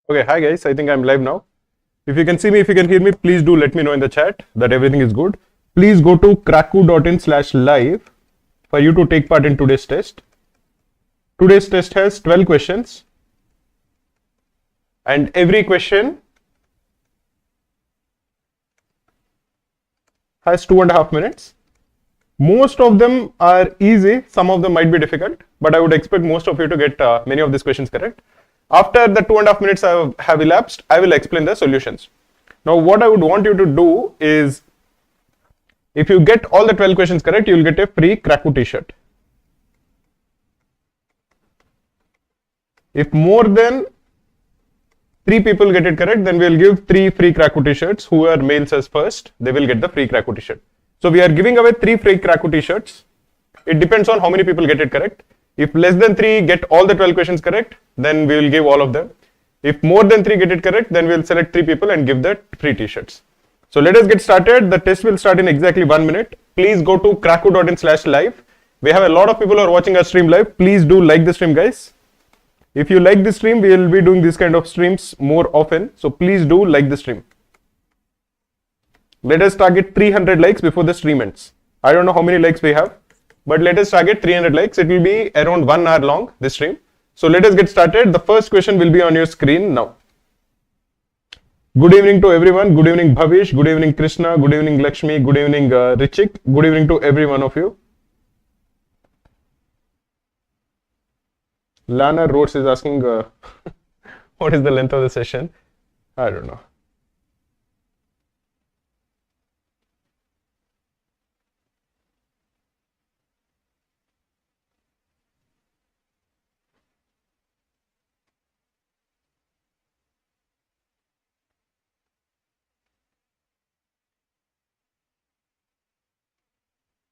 Okay, hi guys, I think I'm live now. If you can see me, if you can hear me, please do let me know in the chat that everything is good. Please go to kraku.in/live for you to take part in today's test. Today's test has 12 questions and every question has 2.5 minutes. Most of them are easy, some of them might be difficult, but I would expect most of you to get many of these questions correct. After the 2.5 minutes have elapsed, I will explain the solutions. Now, what I would want you to do is, if you get all the 12 questions correct, you will get a free Kraku t-shirt. If more than 3 people get it correct, then we will give 3 free Kraku t-shirts. Whoever mails us first, they will get the free Kraku t-shirt. So we are giving away 3 free Kraku t-shirts. It depends on how many people get it correct. If less than 3 get all the 12 questions correct, then we will give all of them. If more than 3 get it correct, then we will select 3 people and give the free t-shirts. So let us get started. The test will start in exactly 1 minute. Please go to kraku.in/live. We have a lot of people who are watching our stream live. Please do like the stream, guys. If you like the stream, we will be doing this kind of streams more often. So please do like the stream. Let us target 300 likes before the stream ends. I don't know how many likes we have, but let us target 300 likes. It will be around 1 hour long, this stream. So let us get started. The first question will be on your screen now. Good evening to everyone. Good evening, Bhavish. Good evening, Krishna. Good evening, Lakshmi. Good evening, Richik. Good evening to every one of you. Lana Rhodes is asking, what is the length of the session? I don't know.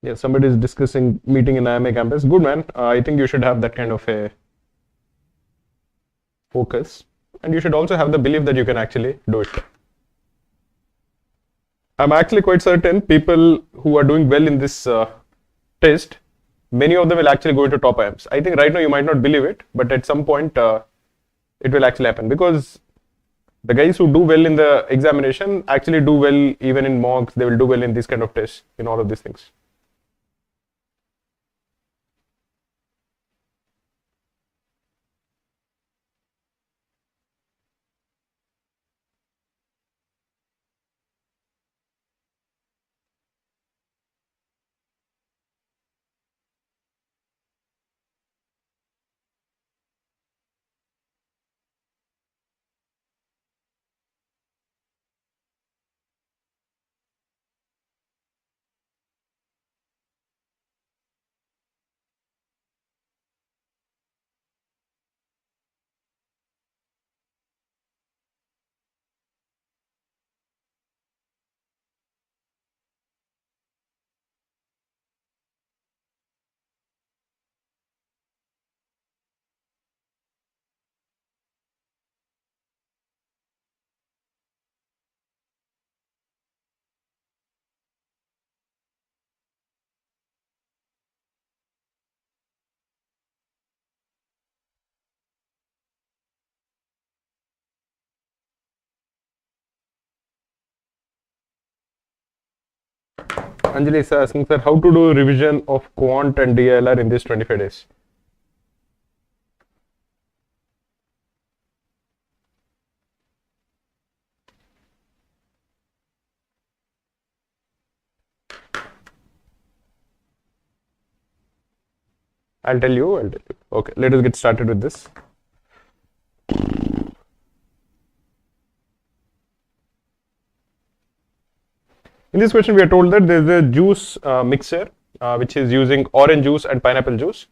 Yeah, somebody is discussing meeting in IMA campus. Good, man. I think you should have that kind of a focus, and you should also have the belief that you can actually do it. I'm actually quite certain people who are doing well in this test, many of them will actually go into top IIMs. I think right now you might not believe it, but at some point it will actually happen, because the guys who do well in the examination actually do well even in mocks. They will do well in these kind of tests, in all of these things. Anjali is asking, sir, how to do revision of quant and iler in these 25 days? I'll tell you. Okay, let us get started with this. In this question, we are told that there is a juice mixture which is using orange juice and pineapple juice.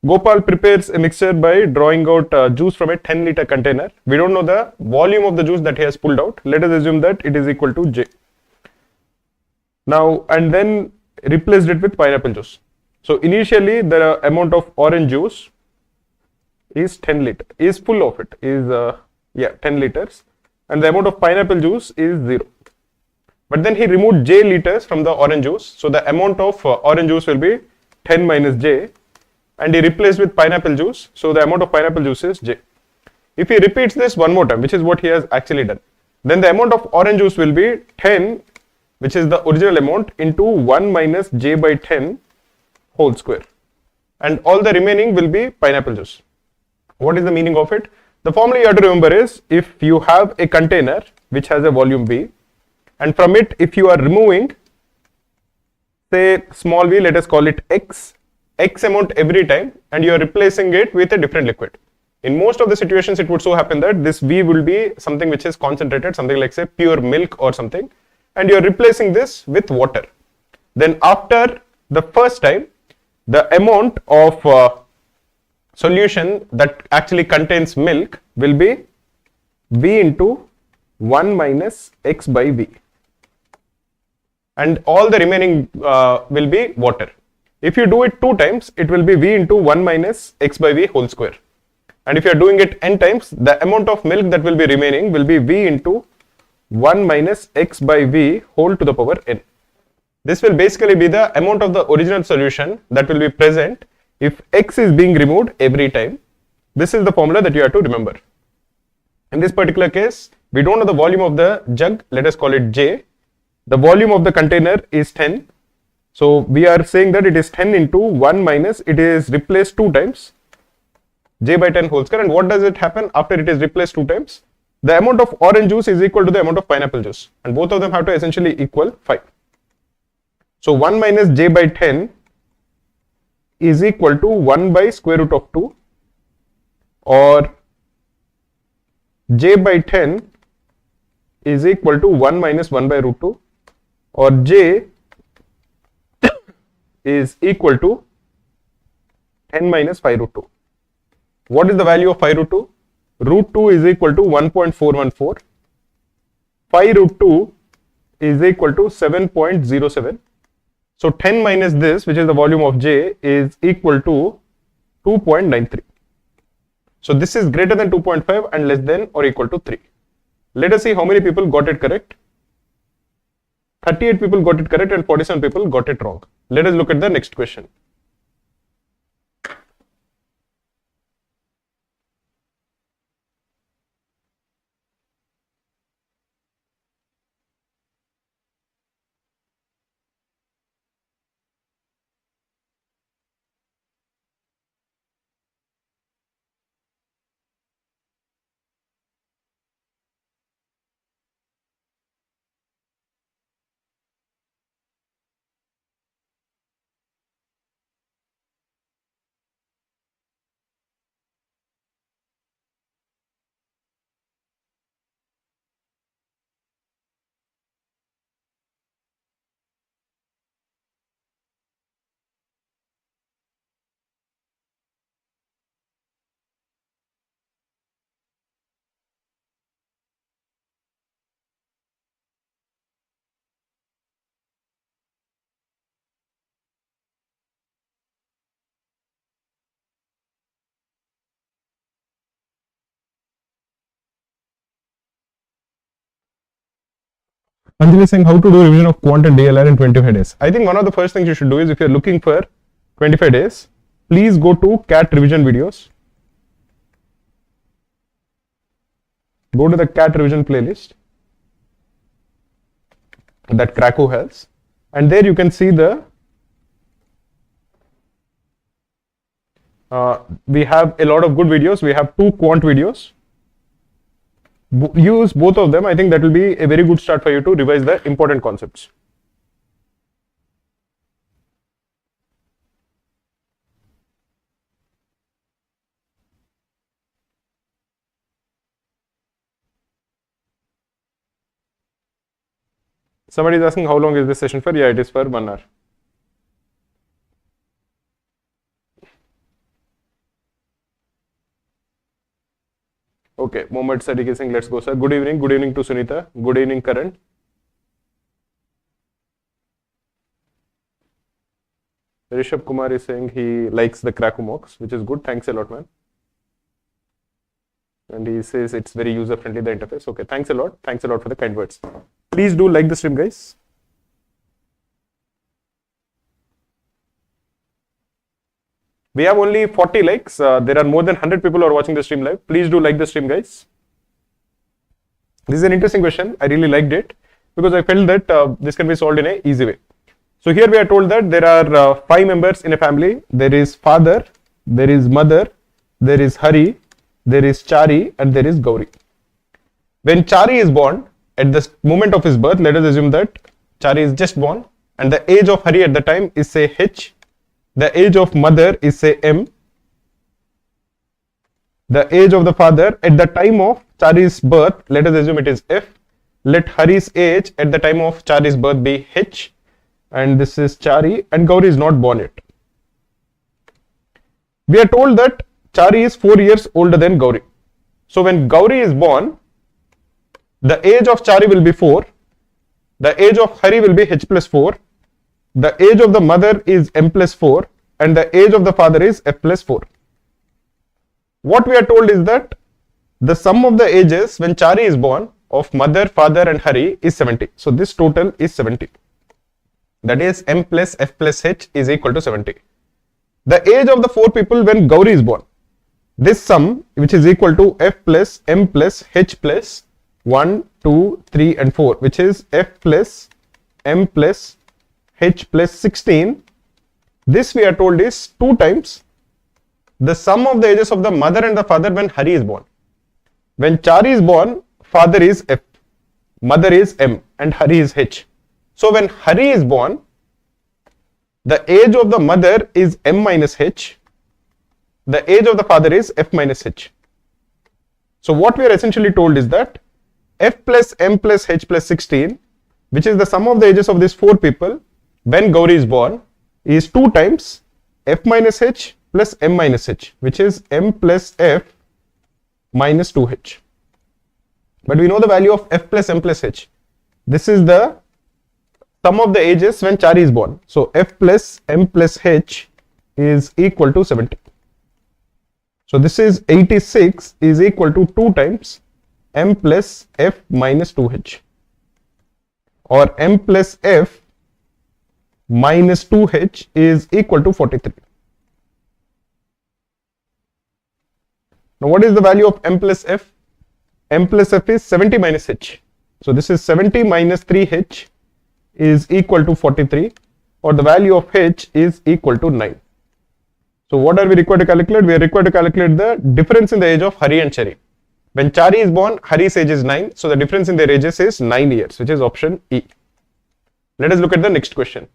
Gopal prepares a mixture by drawing out juice from a 10-liter container. We don't know the volume of the juice that he has pulled out. Let us assume that it is equal to J. Now, and then replaced it with pineapple juice. So initially, the amount of orange juice is 10 liter, is full of it, is 10 liters, and the amount of pineapple juice is 0. But then he removed J liters from the orange juice, so the amount of orange juice will be 10 minus J, and he replaced with pineapple juice, so the amount of pineapple juice is J. If he repeats this one more time, which is what he has actually done, then the amount of orange juice will be 10, which is the original amount, into 1 minus j by 10 whole square. And all the remaining will be pineapple juice. What is the meaning of it? The formula you have to remember is, if you have a container which has a volume V, and from it, if you are removing, say small v, let us call it x amount every time, and you are replacing it with a different liquid. In most of the situations, it would so happen that this V will be something which is concentrated, something like say pure milk or something, and you are replacing this with water. Then after the first time, the amount of solution that actually contains milk will be V into 1 minus x by V, and all the remaining will be water. If you do it 2 times, it will be V into 1 minus x by V whole square. And if you are doing it n times, the amount of milk that will be remaining will be V into 1 minus x by V whole to the power n. This will basically be the amount of the original solution that will be present if x is being removed every time. This is the formula that you have to remember. In this particular case, we don't know the volume of the jug, let us call it J. The volume of the container is 10. So we are saying that it is 10 into 1 minus, it is replaced 2 times, j by 10 whole square. And what does it happen after it is replaced 2 times? The amount of orange juice is equal to the amount of pineapple juice, and both of them have to essentially equal 5. So 1 minus j by 10 is equal to 1 by square root of 2, or j by 10 is equal to 1 minus 1 by root 2, or j is equal to 10 minus 5 root 2. What is the value of 5 root 2? Root 2 is equal to 1.414. 5 root 2 is equal to 7.07. So 10 minus this, which is the volume of J, is equal to 2.93. So this is greater than 2.5 and less than or equal to 3. Let us see how many people got it correct. 38 people got it correct and 47 people got it wrong. Let us look at the next question. Anjali is saying how to do revision of quant and DLR in 25 days. I think one of the first things you should do is, if you're looking for 25 days, please go to CAT revision videos. Go to the CAT revision playlist that Krakow has, and there you can see the we have a lot of good videos. We have 2 quant videos. Use both of them. I think that will be a very good start for you to revise the important concepts. Somebody is asking how long is this session for? Yeah, it is for 1 hour. Okay, Mohammed Sadiq is saying let's go, sir. Good evening. Good evening to Sunita. Good evening, Karan. Rishabh Kumar is saying he likes the Krakow mocks, which is good. Thanks a lot, man. And he says it's very user friendly, the interface. Okay, thanks a lot. Thanks a lot for the kind words. Please do like the stream, guys. We have only 40 likes. There are more than 100 people who are watching the stream live. Please do like the stream, guys. This is an interesting question. I really liked it because I felt that this can be solved in an easy way. So here we are told that there are 5 members in a family. There is father, there is mother, there is Hari, there is Chari, and there is Gauri. When Chari is born, at the moment of his birth, let us assume that Chari is just born, and the age of Hari at the time is say H, the age of mother is say M, the age of the father at the time of Chari's birth, let us assume it is F, let Hari's age at the time of Chari's birth be H, and this is Chari, and Gauri is not born yet. We are told that Chari is 4 years older than Gauri. So when Gauri is born, the age of Chari will be 4, the age of Hari will be H plus 4, the age of the mother is M plus 4, and the age of the father is F plus 4. What we are told is that the sum of the ages when Chari is born of mother, father, and Hari is 70. So this total is 70. That is M plus F plus H is equal to 70. The age of the 4 people when Gauri is born, this sum, which is equal to F plus M plus H plus 1, 2, 3, and 4, which is F plus M plus H plus 16. This we are told is 2 times the sum of the ages of the mother and the father when Hari is born. When Chari is born, father is F, mother is M, and Hari is H. So when Hari is born, the age of the mother is M minus H, the age of the father is F minus H. So what we are essentially told is that F plus M plus H plus 16, which is the sum of the ages of these 4 people when Gauri is born, is 2 times F minus H plus M minus H, which is M plus F minus 2H. But we know the value of F plus M plus H. This is the sum of the ages when Chari is born. So F plus M plus H is equal to 70. So this is 86 is equal to 2 times M plus F minus 2H, or M plus F minus 2H is equal to 43. Now what is the value of M plus F? M plus F is 70 minus H. So this is 70 minus 3H is equal to 43, or the value of H is equal to 9. So what are we required to calculate? We are required to calculate the difference in the age of Hari and Chari. When Chari is born, Hari's age is 9. So the difference in their ages is 9 years, which is option E. Let us look at the next question.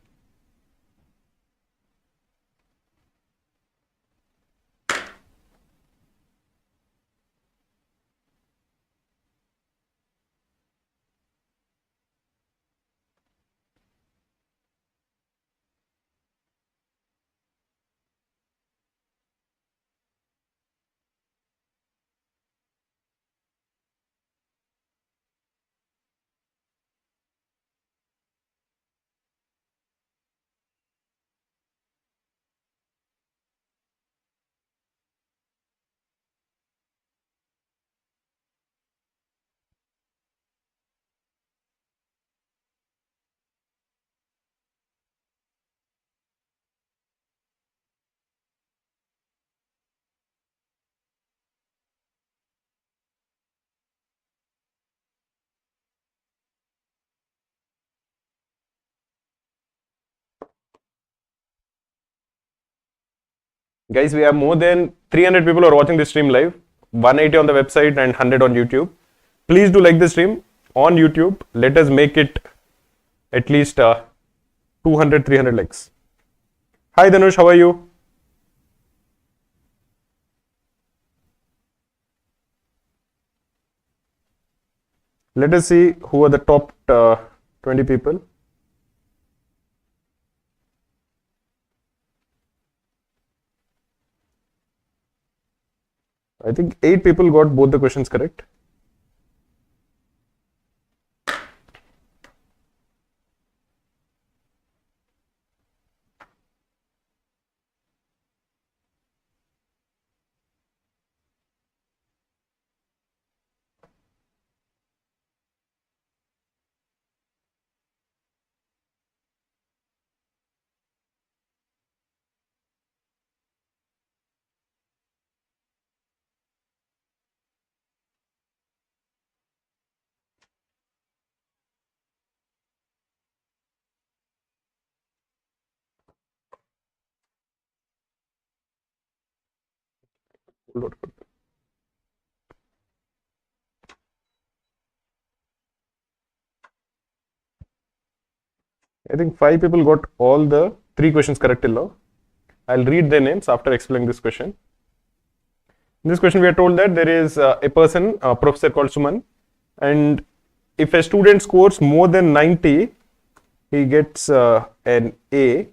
Guys, we have more than 300 people who are watching this stream live, 180 on the website and 100 on YouTube. Please do like the stream on YouTube. Let us make it at least 200, 300 likes. Hi Dhanush, how are you? Let us see who are the top 20 people. I think 8 people got both the questions correct. I think 5 people got all the 3 questions correct till now. I'll read their names after explaining this question. In this question, we are told that there is a person, a professor called Suman, and if a student scores more than 90, he gets an A.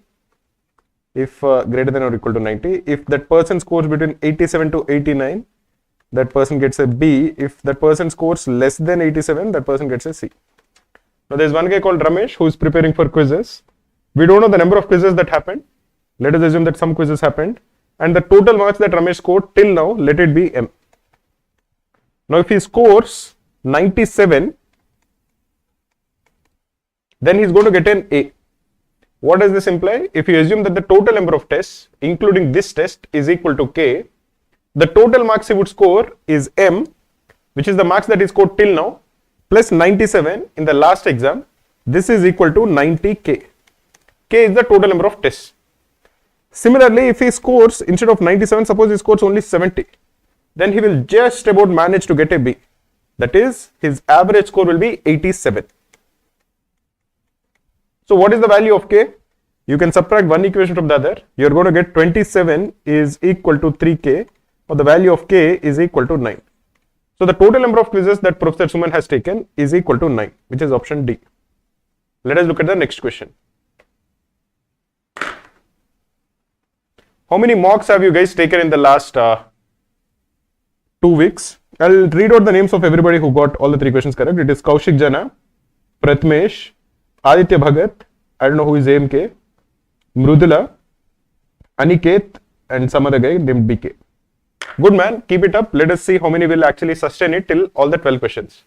If greater than or equal to 90, if that person scores between 87 to 89, that person gets a B. If that person scores less than 87, that person gets a C. Now there's one guy called Ramesh who is preparing for quizzes. We don't know the number of quizzes that happened. Let us assume that some quizzes happened, and the total marks that Ramesh scored till now, let it be M. Now if he scores 97, then he's going to get an A. What does this imply? If you assume that the total number of tests, including this test, is equal to K, the total marks he would score is M, which is the marks that he scored till now, plus 97 in the last exam. This is equal to 90K. K is the total number of tests. Similarly, if he scores, instead of 97, suppose he scores only 70, then he will just about manage to get a B. That is, his average score will be 87. So what is the value of K? You can subtract one equation from the other. You are going to get 27 is equal to 3K, or the value of K is equal to 9. So the total number of quizzes that Professor Suman has taken is equal to 9, which is option D. Let us look at the next question. How many mocks have you guys taken in the last 2 weeks? I'll read out the names of everybody who got all the 3 questions correct. It is Kaushik Jana, Pratmesh, Aditya Bhagat, I don't know who is AMK, Mrudula, Aniket, and some other guy named BK. Good man, keep it up. Let us see how many will actually sustain it till all the 12 questions.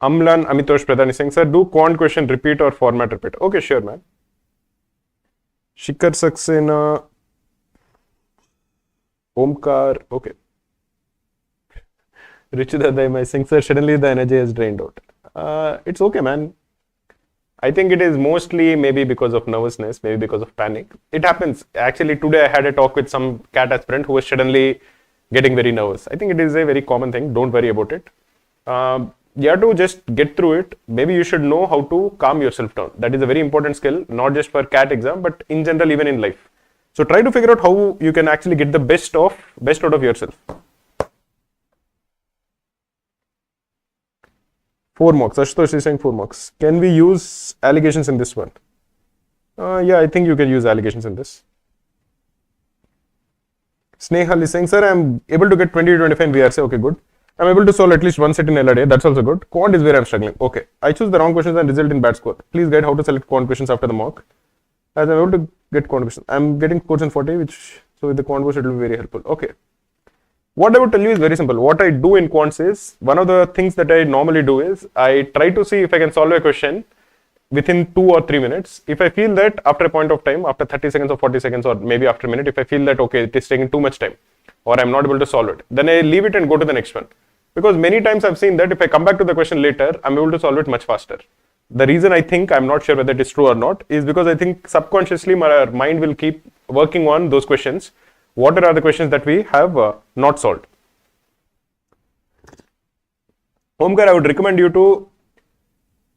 Amlan Amitosh Pradhan is saying, sir, do quant question repeat or format repeat? Okay, sure, man. Shikhar Saxena, Omkar, okay. Richudadai is saying, sir, suddenly the energy has drained out. It's okay, man. I think it is mostly maybe because of nervousness, maybe because of panic. It happens. Actually, today I had a talk with some CAT aspirant who was suddenly getting very nervous. I think it is a very common thing. Don't worry about it. You have to just get through it. Maybe you should know how to calm yourself down. That is a very important skill, not just for CAT exam, but in general, even in life. So try to figure out how you can actually get the best out of yourself. 4 marks. Ashutosh is saying 4 marks. Can we use allegations in this one? Yeah, I think you can use allegations in this. Snehal is saying, sir, I am able to get 20 to 25 in VRC. Okay, good. I'm able to solve at least one set in LRA. That's also good. Quant is where I'm struggling. Okay. I choose the wrong questions and result in bad score. Please guide how to select quant questions after the mock. As I'm able to get quant questions. I'm getting course in 40, so with the quant course it will be very helpful. Okay. What I would tell you is very simple. What I do in quants is, one of the things that I normally do is, I try to see if I can solve a question within 2 or 3 minutes. If I feel that after a point of time, after 30 seconds or 40 seconds, or maybe after a minute, if I feel that, okay, it is taking too much time, or I'm not able to solve it, then I leave it and go to the next one. Because many times I've seen that if I come back to the question later, I'm able to solve it much faster. The reason I think, I'm not sure whether it is true or not, is because I think subconsciously my mind will keep working on those questions. What are the questions that we have not solved? Omkar, I would recommend you to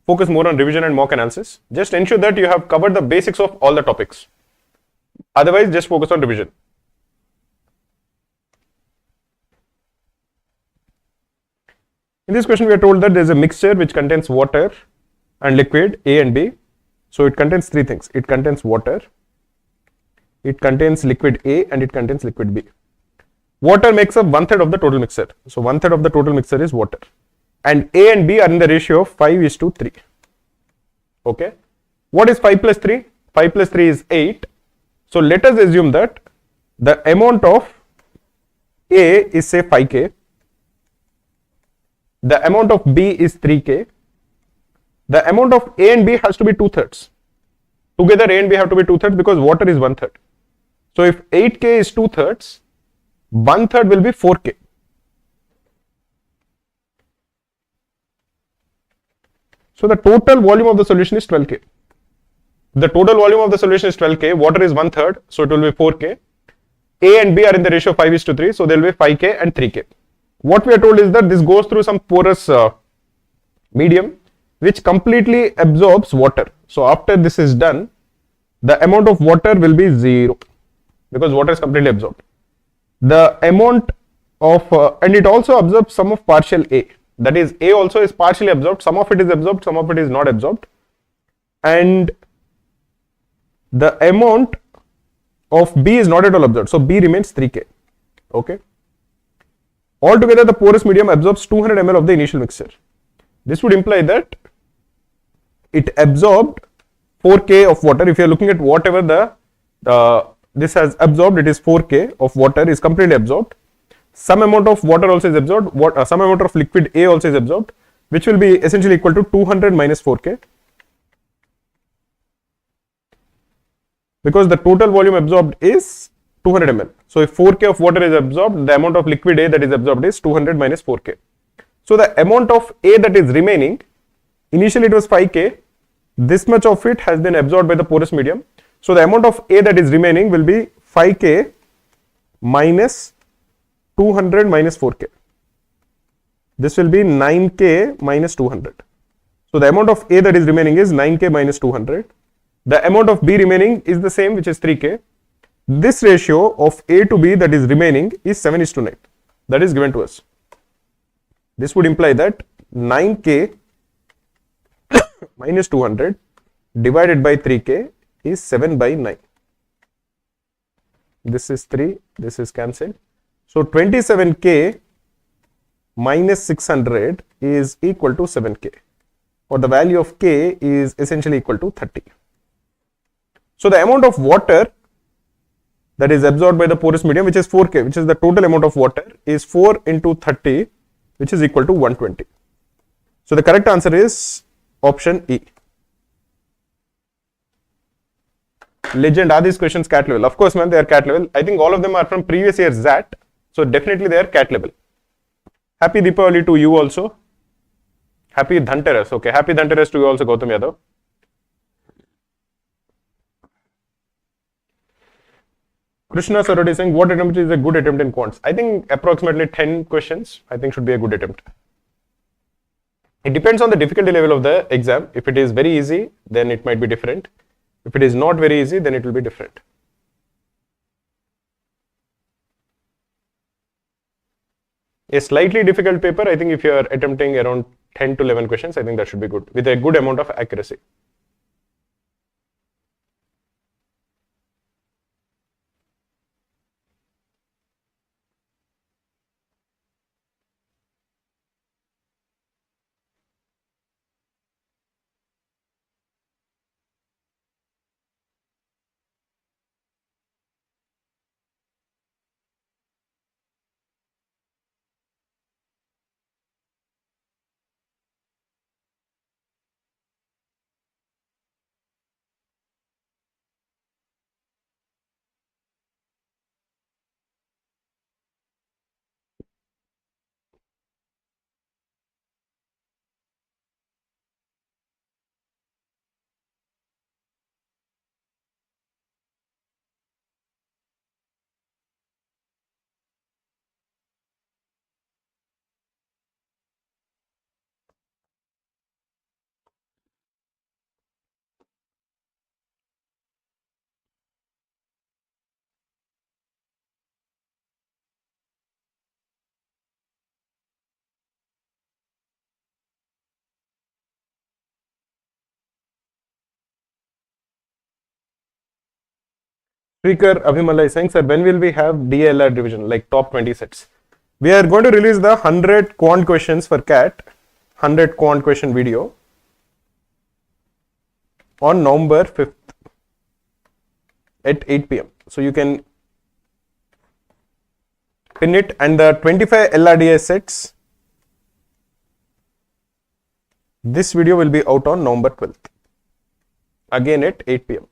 focus more on revision and mock analysis. Just ensure that you have covered the basics of all the topics. Otherwise, just focus on revision. In this question, we are told that there is a mixture which contains water and liquid A and B. So it contains 3 things. It contains water, it contains liquid A, and it contains liquid B. Water makes up 1/3 of the total mixture. So 1/3 of the total mixture is water. And A and B are in the ratio of 5:3. Okay. What is 5 plus 3? 5 plus 3 is 8. So let us assume that the amount of A is say 5K. The amount of B is 3K. The amount of A and B has to be 2/3. Together A and B have to be 2/3 because water is 1/3. So if 8k is 2/3, 1/3 will be 4k. So the total volume of the solution is 12k. The total volume of the solution is 12k, water is 1/3, so it will be 4k. A and B are in the ratio 5:3, so there will be 5k and 3k. What we are told is that this goes through some porous medium which completely absorbs water. So after this is done, the amount of water will be 0 because water is completely absorbed. The amount of, and it also absorbs some of partial A. That is, A also is partially absorbed, some of it is absorbed, some of it is not absorbed. And the amount of B is not at all absorbed, so B remains 3k. Okay. Altogether, the porous medium absorbs 200 ml of the initial mixture. This would imply that it absorbed 4k of water. If you are looking at whatever this has absorbed, it is 4k of water is completely absorbed. Some amount of water also is absorbed, some amount of liquid A also is absorbed, which will be essentially equal to 200 minus 4k. Because the total volume absorbed is 200 ml. So if 4k of water is absorbed, the amount of liquid A that is absorbed is 200 minus 4k. So the amount of A that is remaining, initially it was 5k, this much of it has been absorbed by the porous medium. So the amount of A that is remaining will be 5k minus 200 minus 4k. This will be 9k minus 200. So the amount of A that is remaining is 9k minus 200. The amount of B remaining is the same, which is 3k. This ratio of A to B that is remaining is 7:9. That is given to us. This would imply that 9k minus 200 divided by 3k is 7/9. This is 3, this is cancelled. So 27k minus 600 is equal to 7k, or the value of k is essentially equal to 30. So the amount of water that is absorbed by the porous medium, which is 4k, which is the total amount of water, is 4 into 30, which is equal to 120. So the correct answer is option E. Legend, are these questions CAT level? Of course, man, they are CAT level. I think all of them are from previous year's ZAT. So definitely they are CAT level. Happy Deepavali to you also. Happy Dhanteras. Okay, happy Dhanteras to you also, Gautam Yadav. Krishna Sarodi is saying, what attempt is a good attempt in quants? I think approximately 10 questions, I think should be a good attempt. It depends on the difficulty level of the exam. If it is very easy, then it might be different. If it is not very easy, then it will be different. A slightly difficult paper, I think if you are attempting around 10 to 11 questions, I think that should be good, with a good amount of accuracy. Speaker Abhimala is saying, sir, when will we have DLR division, like top 20 sets? We are going to release the 100 quant questions for CAT, 100 quant question video on November 5th at 8 p.m. So you can pin it, and the 25 LRDI sets, this video will be out on November 12th, again at 8 p.m.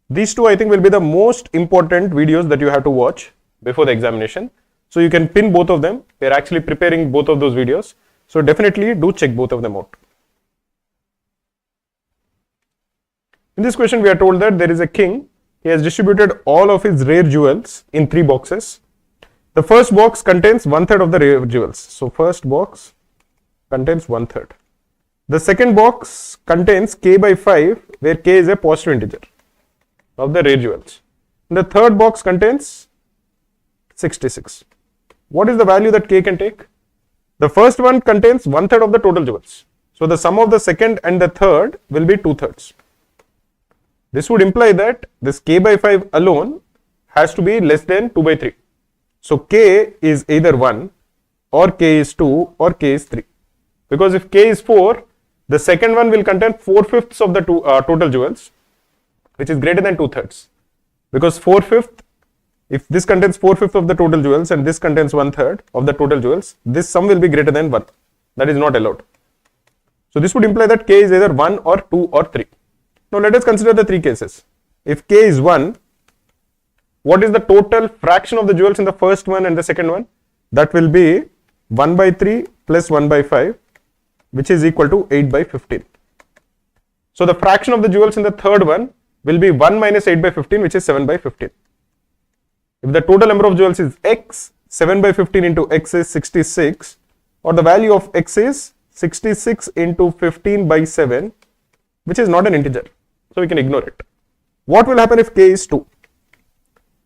These two I think will be the most important videos that you have to watch before the examination. So you can pin both of them. We are actually preparing both of those videos. So definitely do check both of them out. In this question, we are told that there is a king. He has distributed all of his rare jewels in 3 boxes. The first box contains 1/3 of the rare jewels. So first box contains 1/3. The second box contains k by 5, where k is a positive integer of the rare jewels. And the third box contains 66. What is the value that k can take? The first one contains 1/3 of the total jewels. So the sum of the second and the third will be 2/3. This would imply that this k by 5 alone has to be less than 2 by 3. So k is either 1 or k is 2 or k is 3. Because if k is 4, the second one will contain 4/5 of the total jewels, which is greater than 2/3. Because 4/5, if this contains 4/5 of the total jewels and this contains 1/3 of the total jewels, this sum will be greater than 1. That is not allowed. So this would imply that k is either 1 or 2 or 3. Now let us consider the 3 cases. If k is 1, what is the total fraction of the jewels in the first one and the second one? That will be 1 by 3 plus 1 by 5, which is equal to 8 by 15. So the fraction of the jewels in the third one will be 1 minus 8 by 15, which is 7 by 15. If the total number of jewels is x, 7 by 15 into x is 66, or the value of x is 66 into 15 by 7, which is not an integer. So we can ignore it. What will happen if k is 2?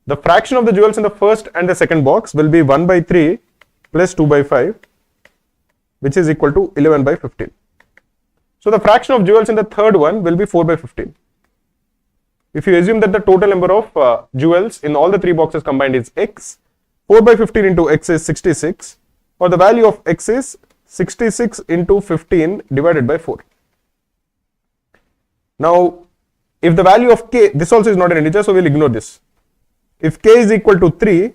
The fraction of the jewels in the first and the second box will be 1 by 3 plus 2 by 5, which is equal to 11 by 15. So the fraction of jewels in the third one will be 4 by 15. If you assume that the total number of jewels in all the 3 boxes combined is x, 4 by 15 into x is 66, or the value of x is 66 into 15 divided by 4. Now, if the value of k, this also is not an integer, so we'll ignore this. If k is equal to 3,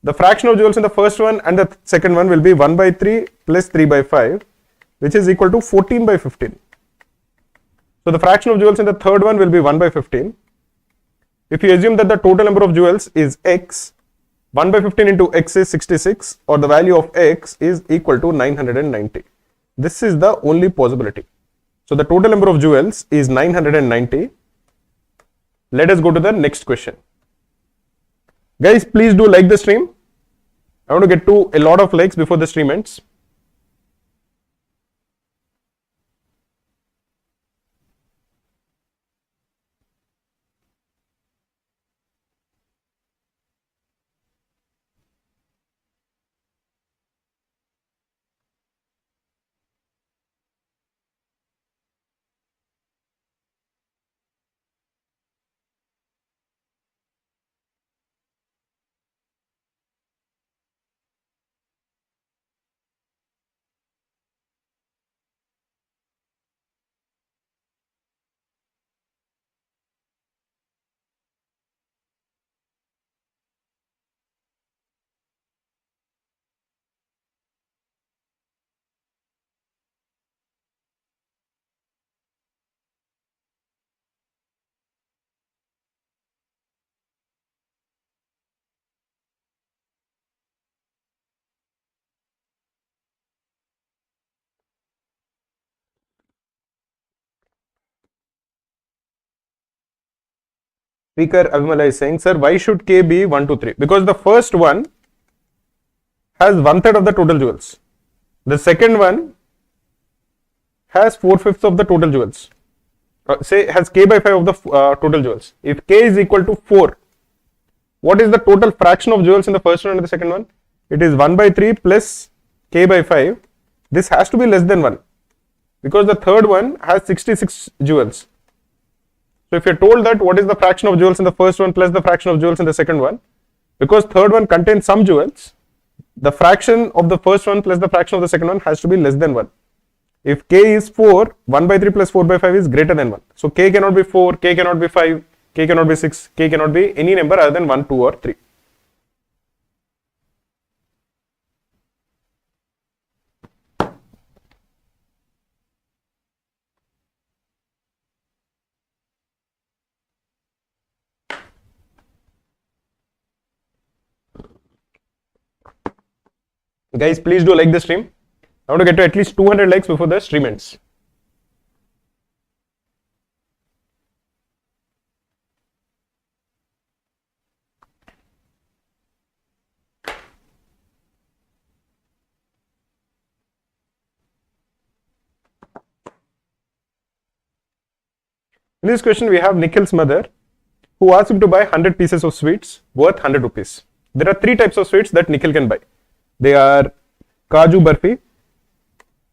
the fraction of jewels in the first one and the second one will be 1 by 3 plus 3 by 5, which is equal to 14 by 15. So the fraction of jewels in the third one will be 1 by 15. If you assume that the total number of jewels is x, 1 by 15 into x is 66, or the value of x is equal to 990. This is the only possibility. So the total number of jewels is 990. Let us go to the next question. Guys, please do like the stream. I want to get to a lot of likes before the stream ends. Speaker Avimala is saying, sir, why should k be 1, 2, 3? Because the first one has 1/3 of the total jewels. The second one has 4/5 of the total jewels. Say has k by 5 of the total jewels. If k is equal to 4, what is the total fraction of jewels in the first one and the second one? It is 1 by 3 plus k by 5. This has to be less than 1 because the third one has 66 jewels. So if you're told that what is the fraction of jewels in the first one plus the fraction of jewels in the second one, because third one contains some jewels, the fraction of the first one plus the fraction of the second one has to be less than 1. If k is 4, 1 by 3 plus 4 by 5 is greater than 1. So k cannot be 4, k cannot be 5, k cannot be 6, k cannot be any number other than 1, 2 or 3. Guys, please do like the stream. I want to get to at least 200 likes before the stream ends. In this question, we have Nikhil's mother who asks him to buy 100 pieces of sweets worth 100 rupees. There are three types of sweets that Nikhil can buy. They are Kaju Barfi.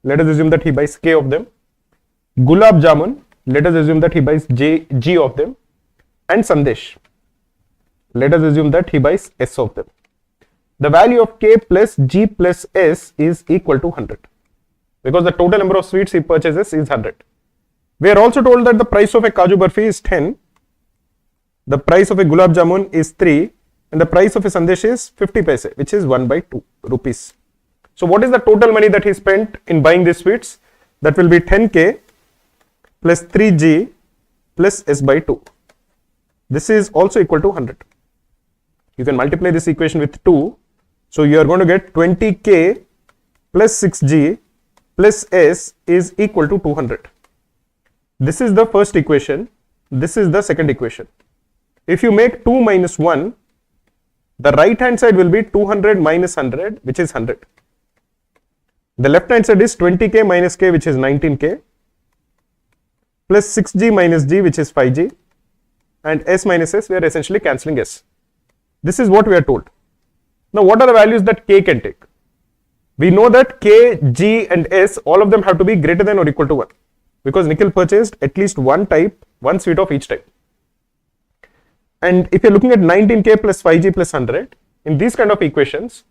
Let us assume that he buys K of them. Gulab Jamun. Let us assume that he buys G of them. And Sandesh. Let us assume that he buys S of them. The value of K plus G plus S is equal to 100. Because the total number of sweets he purchases is 100. We are also told that the price of a Kaju Barfi is 10. The price of a Gulab Jamun is 3. And the price of a Sandesh is 50 paise, which is 1 by 2 rupees. So what is the total money that he spent in buying these sweets? That will be 10K plus 3G plus S by 2. This is also equal to 100. You can multiply this equation with 2. So you are going to get 20K plus 6G plus S is equal to 200. This is the first equation. This is the second equation. If you make 2 minus 1, the right hand side will be 200 minus 100, which is 100. The left hand side is 20K minus K, which is 19K, plus 6G minus G, which is 5G, and S minus S, we are essentially cancelling S. This is what we are told. Now, what are the values that K can take? We know that K, G, and S, all of them have to be greater than or equal to 1. Because Nikhil purchased at least one sweet of each type. And if you're looking at 19K plus 5G plus 100, in these kind of equations,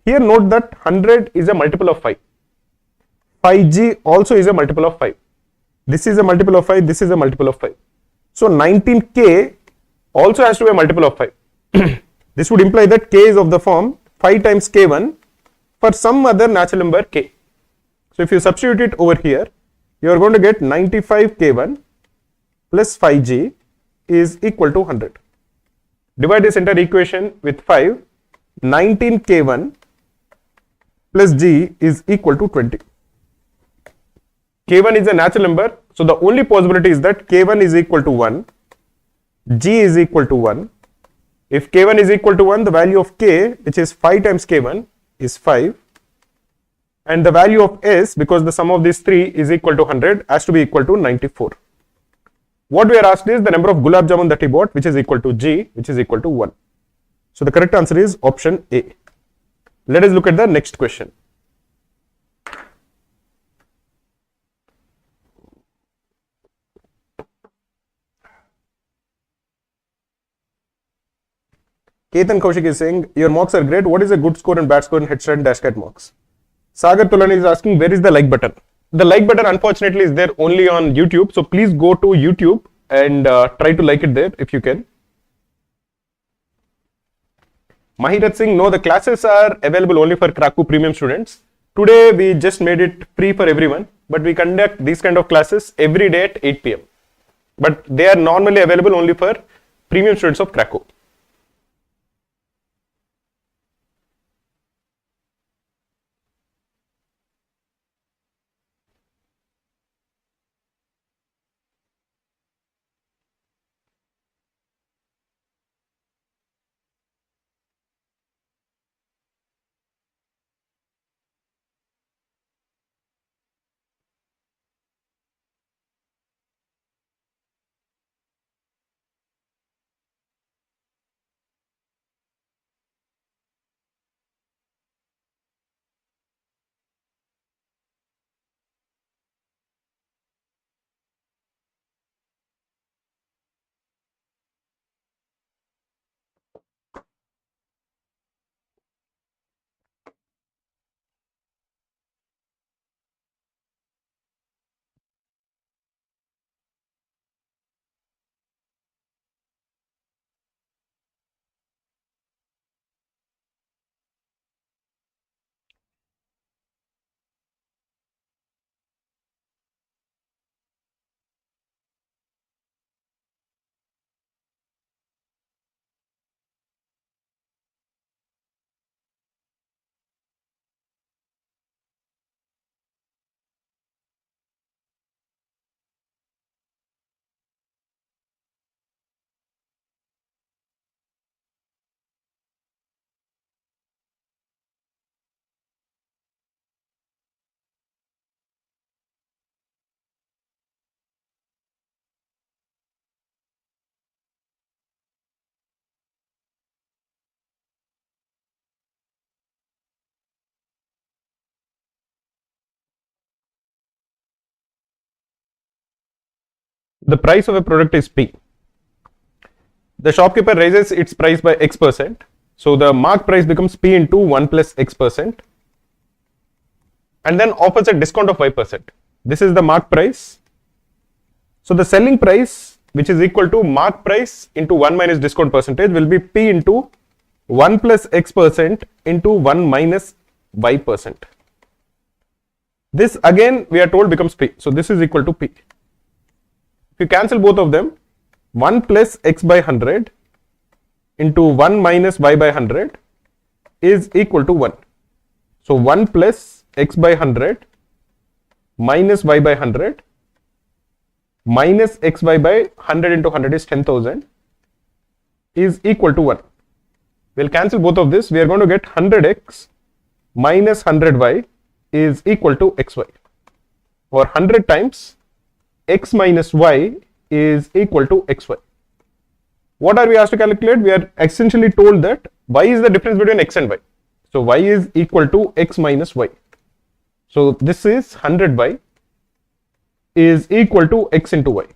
here note that 100 is a multiple of 5. 5G also is a multiple of 5. This is a multiple of 5, this is a multiple of 5. So 19K also has to be a multiple of 5. This would imply that K is of the form 5 times K1 for some other natural number K. So if you substitute it over here, you are going to get 95K1 plus 5G is equal to 100. Divide this entire equation with 5. 19K1 plus G is equal to 20. K1 is a natural number, so the only possibility is that K1 is equal to 1, G is equal to 1. If K1 is equal to 1, the value of K, which is 5 times K1, is 5. And the value of S, because the sum of these three is equal to 100, has to be equal to 94. What we are asked is the number of Gulab Jamun that he bought, which is equal to G, which is equal to 1. So the correct answer is option A. Let us look at the next question. Ketan Kaushik is saying, your marks are great. What is a good score and bad score in headshot and dashcat marks? Sagar Tulani is asking, where is the like button? The like button unfortunately is there only on YouTube. So please go to YouTube and try to like it there if you can. Mahirat Singh, no, the classes are available only for Krakow premium students. Today we just made it free for everyone, but we conduct these kind of classes every day at 8 p.m. But they are normally available only for premium students of Krakow. the price of a product is P. The shopkeeper raises its price by X%. So the mark price becomes P into 1 plus X%, and then offers a discount of Y%. This is the mark price. So the selling price, which is equal to mark price into 1 minus discount percentage, will be P into 1 plus X% into 1 minus Y%. This again we are told becomes P. So this is equal to P. If you cancel both of them, 1 plus X by 100 into 1 minus Y by 100 is equal to 1. So 1 plus X by 100 minus Y by 100 minus XY by 100 into 100 is 10,000 is equal to 1. We'll cancel both of this. We are going to get 100X minus 100Y is equal to XY, or 100 times X minus Y is equal to XY. What are we asked to calculate? We are essentially told that Y is the difference between X and Y. So Y is equal to X minus Y. So this is 100Y is equal to X into Y.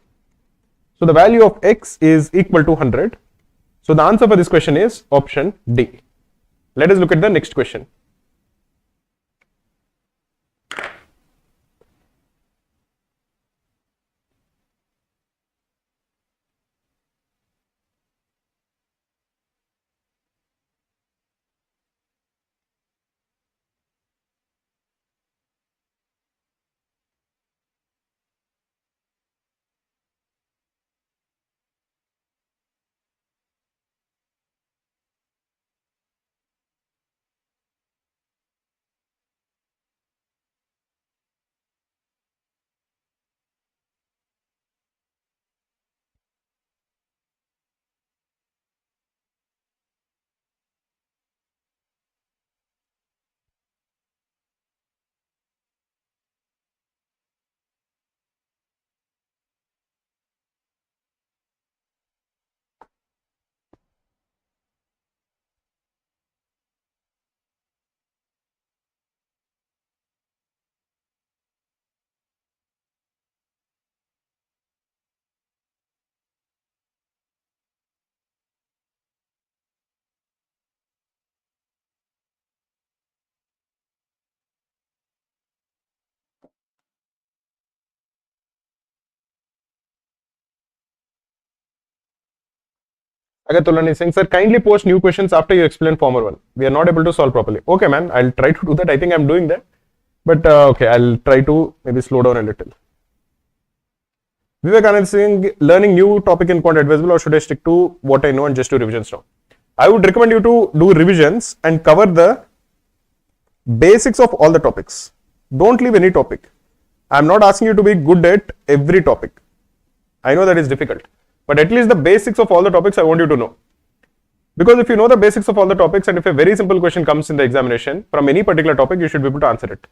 So the value of X is equal to 100. So the answer for this question is option D. Let us look at the next question. Agatholan is saying, sir, kindly post new questions after you explain former one. We are not able to solve properly. Okay, man, I'll try to do that. I think I'm doing that. But okay, I'll try to maybe slow down a little. Vivekanand is saying, learning new topic in quant advisable, or should I stick to what I know and just do revisions now? I would recommend you to do revisions and cover the basics of all the topics. Don't leave any topic. I'm not asking you to be good at every topic. I know that is difficult. But at least the basics of all the topics I want you to know. Because if you know the basics of all the topics, and if a very simple question comes in the examination from any particular topic, you should be able to answer it.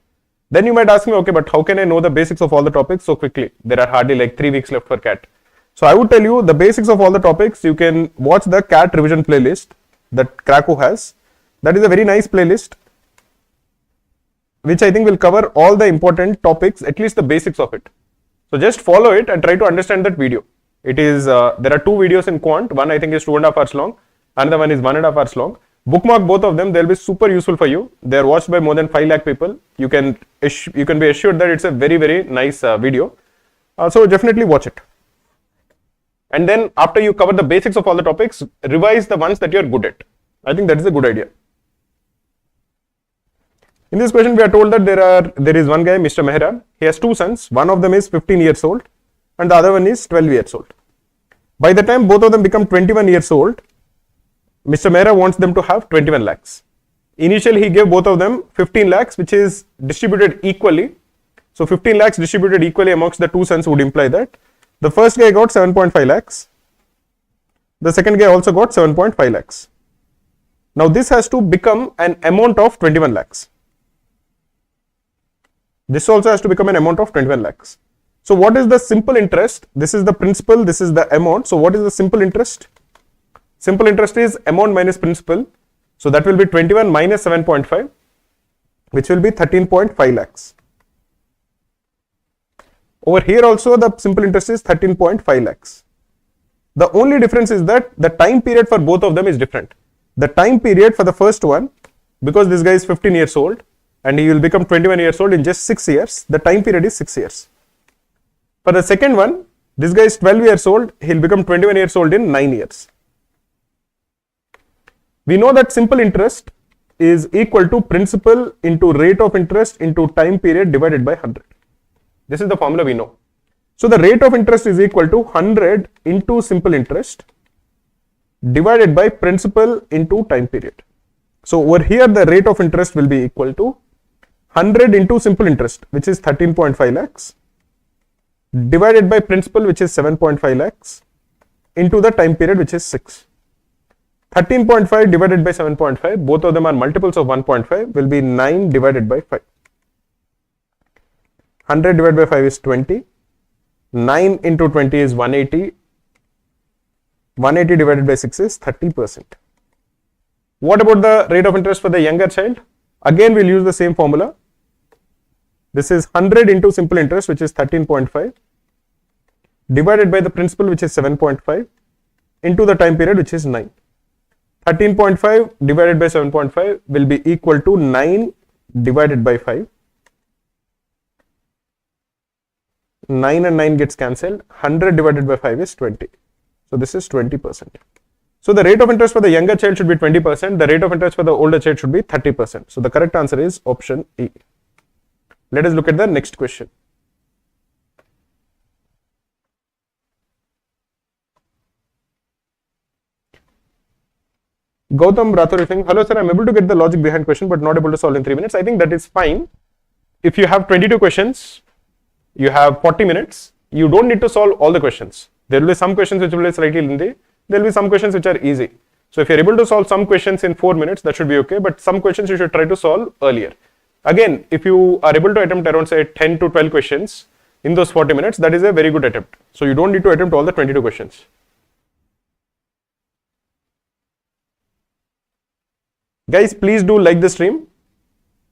Then you might ask me, okay, but how can I know the basics of all the topics so quickly? There are hardly like 3 weeks left for CAT. So I would tell you the basics of all the topics. You can watch the CAT revision playlist that Krakow has. That is a very nice playlist, which I think will cover all the important topics, at least the basics of it. So just follow it and try to understand that video. It is, there are 2 videos in quant. One I think is 2.5 hours long. Another one is 1.5 hours long. Bookmark both of them. They'll be super useful for you. They are watched by more than 5 lakh people. You can be assured that it's a very, very nice video. So definitely watch it. And then after you cover the basics of all the topics, revise the ones that you're good at. I think that is a good idea. In this question, we are told that there is one guy, Mr. Mehra. He has 2 sons. One of them is 15 years old and the other one is 12 years old. By the time both of them become 21 years old, Mr. Mehra wants them to have 21 lakhs. Initially, he gave both of them 15 lakhs, which is distributed equally. So 15 lakhs distributed equally amongst the 2 sons would imply that the first guy got 7.5 lakhs. The second guy also got 7.5 lakhs. Now this has to become an amount of 21 lakhs. This also has to become an amount of 21 lakhs. So what is the simple interest? This is the principal, this is the amount. So what is the simple interest? Simple interest is amount minus principal. So that will be 21 minus 7.5, which will be 13.5 lakhs. Over here also the simple interest is 13.5 lakhs. The only difference is that the time period for both of them is different. The time period for the first one, because this guy is 15 years old and he will become 21 years old in just 6 years, the time period is 6 years. For the second one, this guy is 12 years old, he will become 21 years old in 9 years. We know that simple interest is equal to principal into rate of interest into time period divided by 100. This is the formula we know. So the rate of interest is equal to 100 into simple interest divided by principal into time period. So over here the rate of interest will be equal to 100 into simple interest, which is 13.5 lakhs, divided by principal, which is 7.5 lakhs, into the time period, which is 6. 13.5 divided by 7.5, both of them are multiples of 1.5, will be 9 divided by 5. 100 divided by 5 is 20. 9 into 20 is 180. 180 divided by 6 is 30%. What about the rate of interest for the younger child? Again, we'll use the same formula. This is 100 into simple interest, which is 13.5, divided by the principal, which is 7.5, into the time period, which is 9. 13.5 divided by 7.5 will be equal to 9 divided by 5. 9 and 9 gets cancelled. 100 divided by 5 is 20. So this is 20%. So the rate of interest for the younger child should be 20%. The rate of interest for the older child should be 30%. So the correct answer is option E. Let us look at the next question. Gautam Rathore is saying, hello sir, I am able to get the logic behind question but not able to solve in 3 minutes. I think that is fine. If you have 22 questions, you have 40 minutes, you don't need to solve all the questions. There will be some questions which will be slightly lengthy, there will be some questions which are easy. So if you are able to solve some questions in 4 minutes, that should be okay, but some questions you should try to solve earlier. Again, if you are able to attempt around say 10 to 12 questions in those 40 minutes, that is a very good attempt. So you don't need to attempt all the 22 questions. Guys, please do like the stream.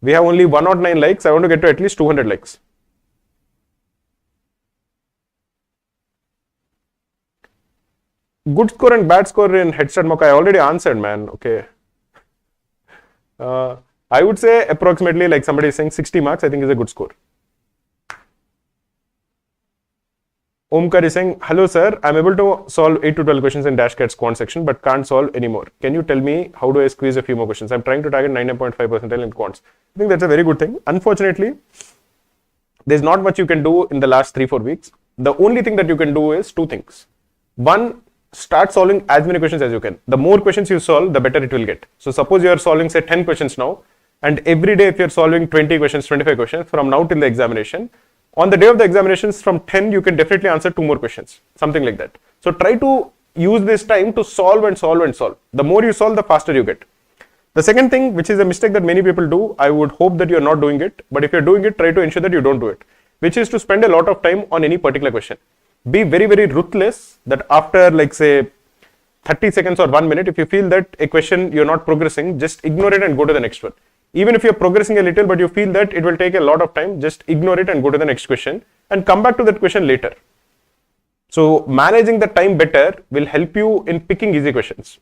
We have only 109 likes. I want to get to at least 200 likes. Good score and bad score in headstart mock. I already answered, man. Okay. I would say approximately, like somebody is saying, 60 marks, I think is a good score. Omkar is saying, hello sir, I am able to solve 8 to 12 questions in Dashcat's quant section but can't solve anymore. Can you tell me how do I squeeze a few more questions? I am trying to target 99.5 percentile in quants. I think that's a very good thing. Unfortunately, there's not much you can do in the last 3-4 weeks. The only thing that you can do is 2 things. One, start solving as many questions as you can. The more questions you solve, the better it will get. So suppose you are solving say 10 questions now, and every day if you are solving 20 questions, 25 questions from now till the examination, on the day of the examinations from 10 you can definitely answer 2 more questions, something like that. So try to use this time to solve and solve and solve. The more you solve, the faster you get. The second thing, which is a mistake that many people do, I would hope that you are not doing it, but if you are doing it, try to ensure that you don't do it, which is to spend a lot of time on any particular question. Be very, very ruthless that after like say 30 seconds or 1 minute, if you feel that a question you're not progressing, just ignore it and go to the next one. Even if you're progressing a little but you feel that it will take a lot of time, just ignore it and go to the next question and come back to that question later. So managing the time better will help you in picking easy questions.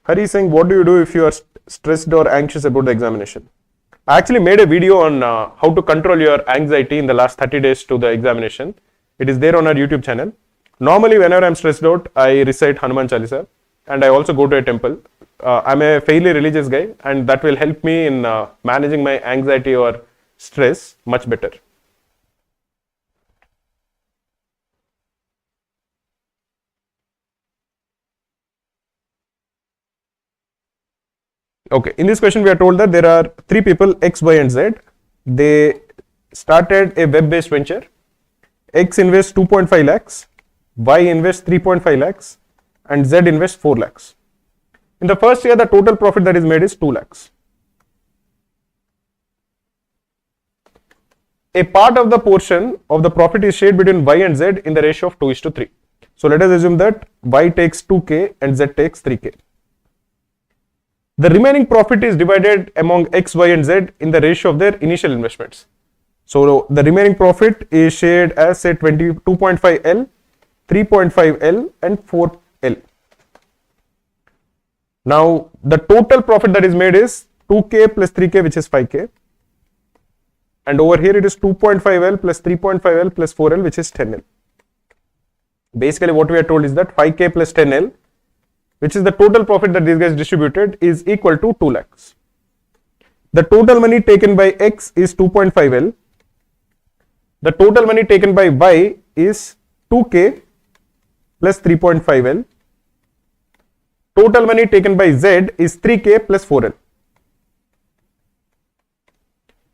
Hari is saying, what do you do if you are stressed or anxious about the examination? I actually made a video on how to control your anxiety in the last 30 days to the examination. It is there on our YouTube channel. Normally, whenever I'm stressed out, I recite Hanuman Chalisa and I also go to a temple. I'm a fairly religious guy and that will help me in managing my anxiety or stress much better. Okay, in this question we are told that there are 3 people, X, Y and Z. They started a web-based venture. X invests 2.5 lakhs, Y invests 3.5 lakhs and Z invests 4 lakhs. In the first year, the total profit that is made is 2 lakhs. A part of the portion of the profit is shared between Y and Z in the ratio of 2:3. So let us assume that y takes 2k and z takes 3k. The remaining profit is divided among x, y and z in the ratio of their initial investments. So the remaining profit is shared as say 2.5 L, 3.5 L and 4 L. Now the total profit that is made is 2k plus 3k, which is 5k, and over here it is 2.5 L plus 3.5 L plus 4 L, which is 10 L. Basically what we are told is that 5k plus 10 L, which is the total profit that these guys distributed, is equal to 2 lakhs. The total money taken by X is 2.5 L. The total money taken by Y is 2k plus 3.5 L. Total money taken by Z is 3k plus 4L.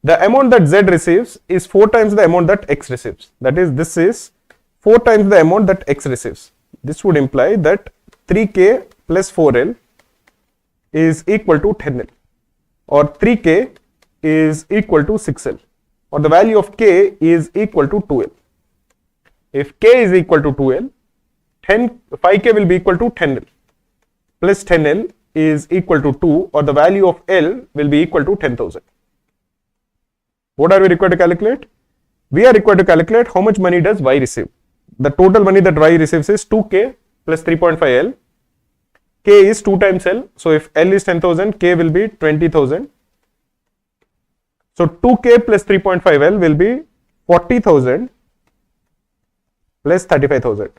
The amount that Z receives is 4 times the amount that X receives. That is, this is 4 times the amount that X receives. This would imply that 3k plus 4L is equal to 10L, or 3k is equal to 6L, or the value of k is equal to 2L. If k is equal to 2L, 5k will be equal to 10L, plus 10L is equal to 2, or the value of L will be equal to 10,000. What are we required to calculate? We are required to calculate how much money does Y receive. The total money that Y receives is 2k plus 3.5 L. K is 2 times L. So if L is 10,000, K will be 20,000. So 2k plus 3.5 L will be 40,000 plus 35,000,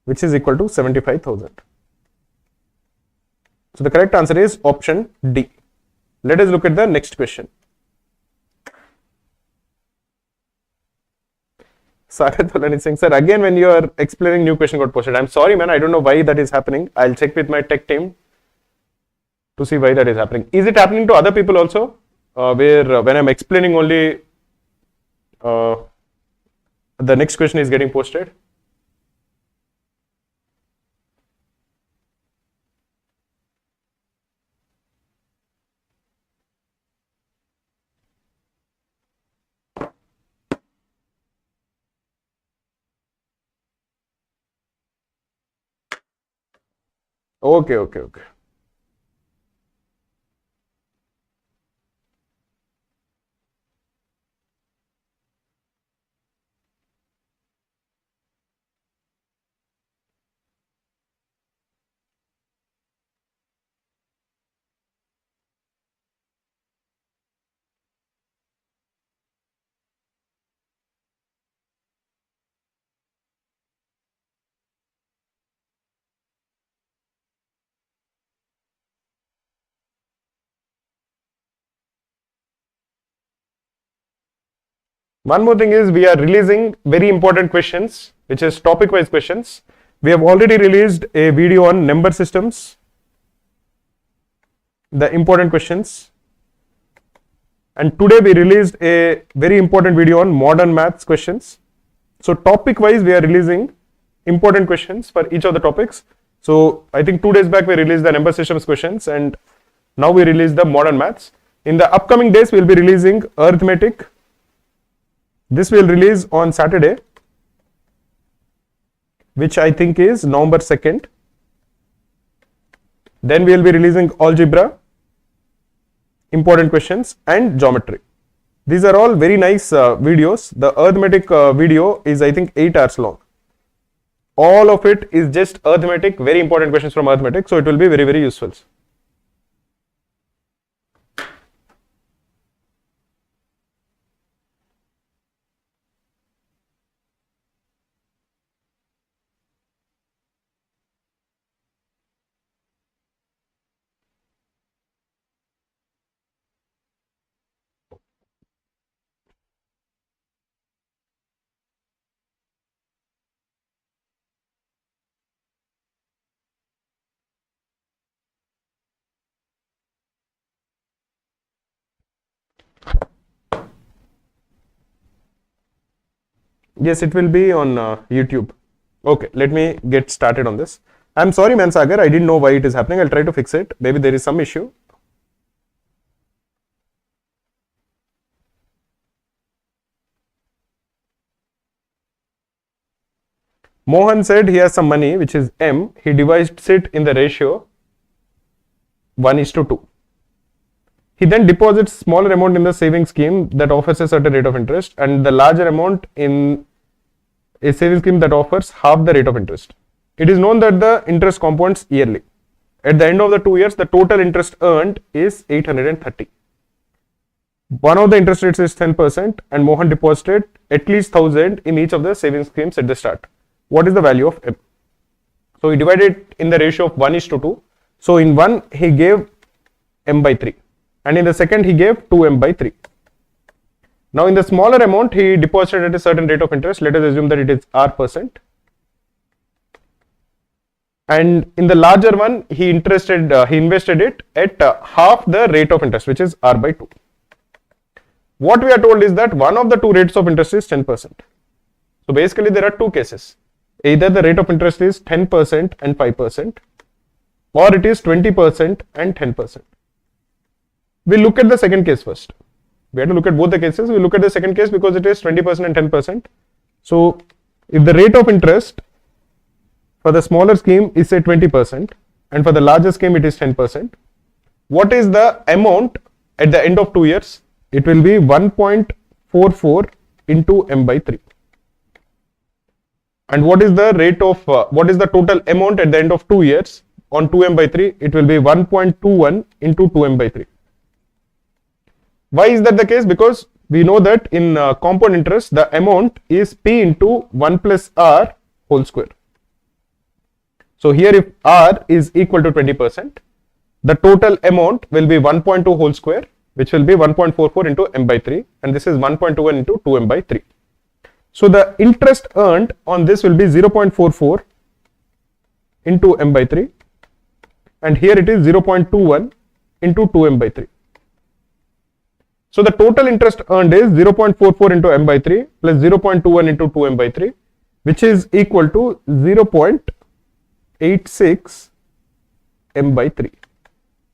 which is equal to 75,000. So the correct answer is option D. Let us look at the next question. Sarathalan is saying, sir, again when you are explaining, new question got posted. I'm sorry, man, I don't know why that is happening. I'll check with my tech team to see why that is happening. Is it happening to other people also? Where when I'm explaining only, the next question is getting posted? Okay. One more thing is, we are releasing very important questions, which is topic wise questions. We have already released a video on number systems, the important questions, and today we released a very important video on modern maths questions. So topic wise we are releasing important questions for each of the topics. So I think 2 days back we released the number systems questions, and now we release the modern maths. In the upcoming days we will be releasing arithmetic. This will release on Saturday, which I think is November 2nd. Then we will be releasing algebra, important questions and geometry. These are all very nice videos. The arithmetic video is I think 8 hours long. All of it is just arithmetic, very important questions from arithmetic. So it will be very, very useful. Yes, it will be on YouTube. Okay, let me get started on this. I'm sorry, man, Sagar, I didn't know why it is happening. I'll try to fix it. Maybe there is some issue. Mohan said he has some money which is M. He divides it in the ratio 1:2. He then deposits smaller amount in the savings scheme that offers a certain rate of interest and the larger amount in a savings scheme that offers half the rate of interest. It is known that the interest compounds yearly. At the end of the 2 years, the total interest earned is 830. One of the interest rates is 10% and Mohan deposited at least 1000 in each of the savings schemes at the start. What is the value of M? So he divided it in the ratio of 1:2. So in one he gave M by 3 and in the second he gave 2M by 3. Now in the smaller amount he deposited at a certain rate of interest. Let us assume that it is R%. And in the larger one he invested it at half the rate of interest, which is R by 2. What we are told is that one of the two rates of interest is 10%. So basically there are two cases. Either the rate of interest is 10% and 5% or it is 20% and 10%. We'll look at the second case first. We have to look at both the cases. We'll look at the second case because it is 20% and 10%. So if the rate of interest for the smaller scheme is say 20% and for the larger scheme it is 10%, what is the amount at the end of 2 years? It will be 1.44 into M by 3. And what is the rate of, what is the total amount at the end of 2 years on 2M by 3? It will be 1.21 into 2M by 3. Why is that the case? Because we know that in compound interest, the amount is P into 1 plus R whole square. So here if R is equal to 20%, the total amount will be 1.2 whole square, which will be 1.44 into M by 3, and this is 1.21 into 2M by 3. So the interest earned on this will be 0.44 into M by 3, and here it is 0.21 into 2M by 3. So the total interest earned is 0.44 into M by 3 plus 0.21 into 2M by 3, which is equal to 0.86 M by 3.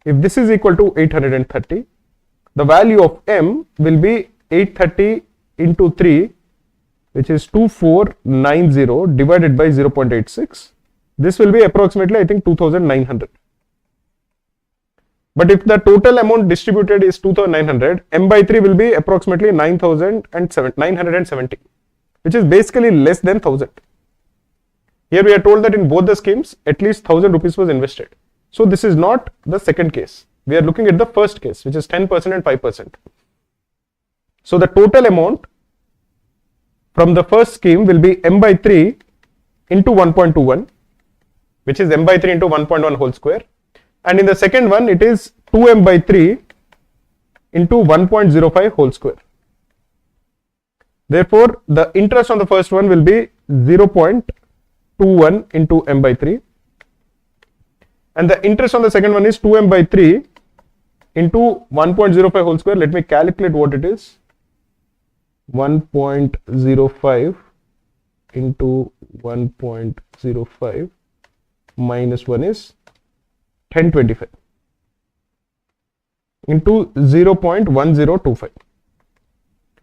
If this is equal to 830, the value of M will be 830 into 3, which is 2490 divided by 0.86. This will be approximately, I think, 2900. But if the total amount distributed is 2900, M by 3 will be approximately 970, which is basically less than 1000. Here we are told that in both the schemes, at least 1000 rupees was invested. So this is not the second case. We are looking at the first case, which is 10% and 5%. So the total amount from the first scheme will be M by 3 into 1.21, which is M by 3 into 1.1 whole square. And in the second one, it is 2M by 3 into 1.05 whole square. Therefore, the interest on the first one will be 0.21 into M by 3. And the interest on the second one is 2M by 3 into 1.05 whole square. Let me calculate what it is. 1.05 into 1.05 minus 1 is 1025 into 0.1025.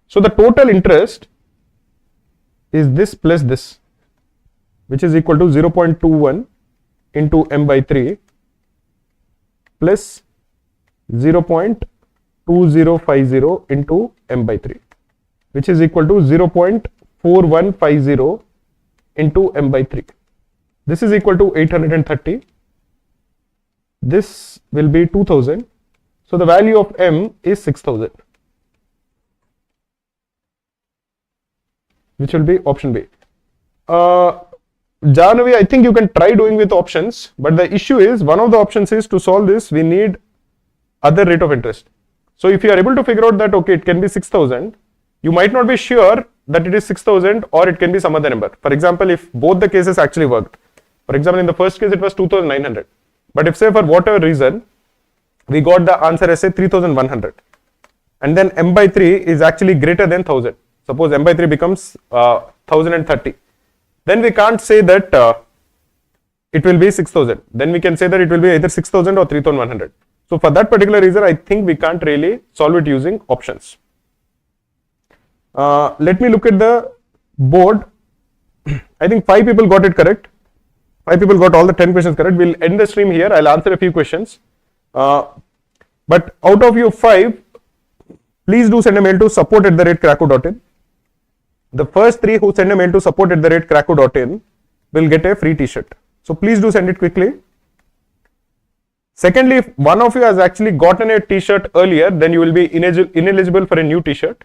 So the total interest is this plus this, which is equal to 0.21 into M by 3 plus 0.2050 into M by 3, which is equal to 0.4150 into M by 3. This is equal to 830. This will be 2000. So the value of M is 6000, which will be option B. Jahnavi, I think you can try doing with options, but the issue is one of the options is to solve this, we need other rate of interest. So if you are able to figure out that, okay, it can be 6000, you might not be sure that it is 6000 or it can be some other number. For example, if both the cases actually worked, for example, in the first case it was 2900, but if say for whatever reason we got the answer as say 3100 and then M by 3 is actually greater than 1000, suppose M by 3 becomes 1030, then we can't say that it will be 6000, then we can say that it will be either 6000 or 3100. So for that particular reason, I think we can't really solve it using options. Let me look at the board I think 5 people got it correct. 5 people got all the 10 questions correct. We'll end the stream here. I'll answer a few questions. But out of you 5, please do send a mail to support@krakow.in. The first 3 who send a mail to support@krakow.in will get a free t-shirt. So please do send it quickly. Secondly, if one of you has actually gotten a t-shirt earlier, then you will be ineligible for a new t-shirt.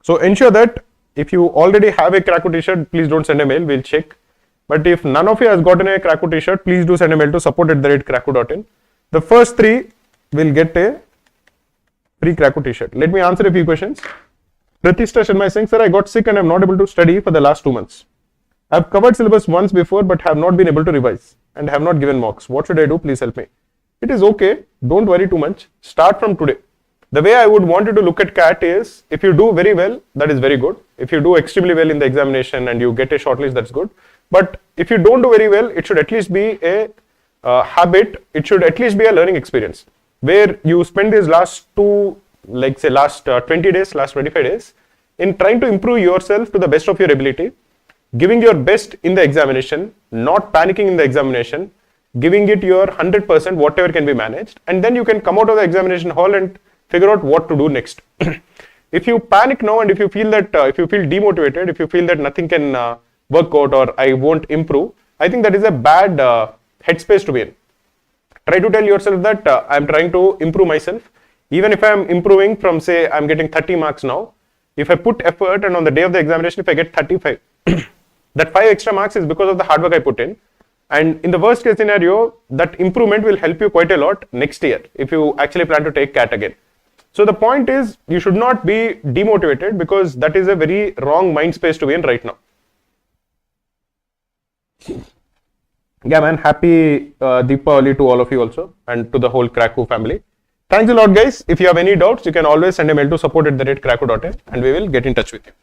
So ensure that if you already have a Krakow t-shirt, please don't send a mail, we'll check. But if none of you has gotten a Krakow t-shirt, please do send a mail to support@krakow.in. The first 3 will get a free Krakow t-shirt. Let me answer a few questions. Pratishta Sharma is saying, sir, I got sick and I'm not able to study for the last 2 months. I've covered syllabus once before but have not been able to revise and have not given mocks. What should I do? Please help me. It is okay. Don't worry too much. Start from today. The way I would want you to look at CAT is, if you do very well, that is very good. If you do extremely well in the examination and you get a shortlist, that's good. But if you don't do very well, it should at least be a habit. It should at least be a learning experience where you spend these last 20 days, last 25 days in trying to improve yourself to the best of your ability, giving your best in the examination, not panicking in the examination, giving it your 100%, whatever can be managed, and then you can come out of the examination hall and figure out what to do next. If you panic now and if you feel that, if you feel demotivated, if you feel that nothing can work out or I won't improve, I think that is a bad headspace to be in. Try to tell yourself that I'm trying to improve myself. Even if I'm improving from, say, I'm getting 30 marks now, if I put effort and on the day of the examination, if I get 35, that 5 extra marks is because of the hard work I put in. And in the worst case scenario, that improvement will help you quite a lot next year if you actually plan to take CAT again. So the point is, you should not be demotivated because that is a very wrong mind space to be in right now. Yeah, man, happy Deepavali to all of you also and to the whole Krakow family. Thanks a lot, guys. If you have any doubts, you can always send a mail to support@krakow.in and we will get in touch with you.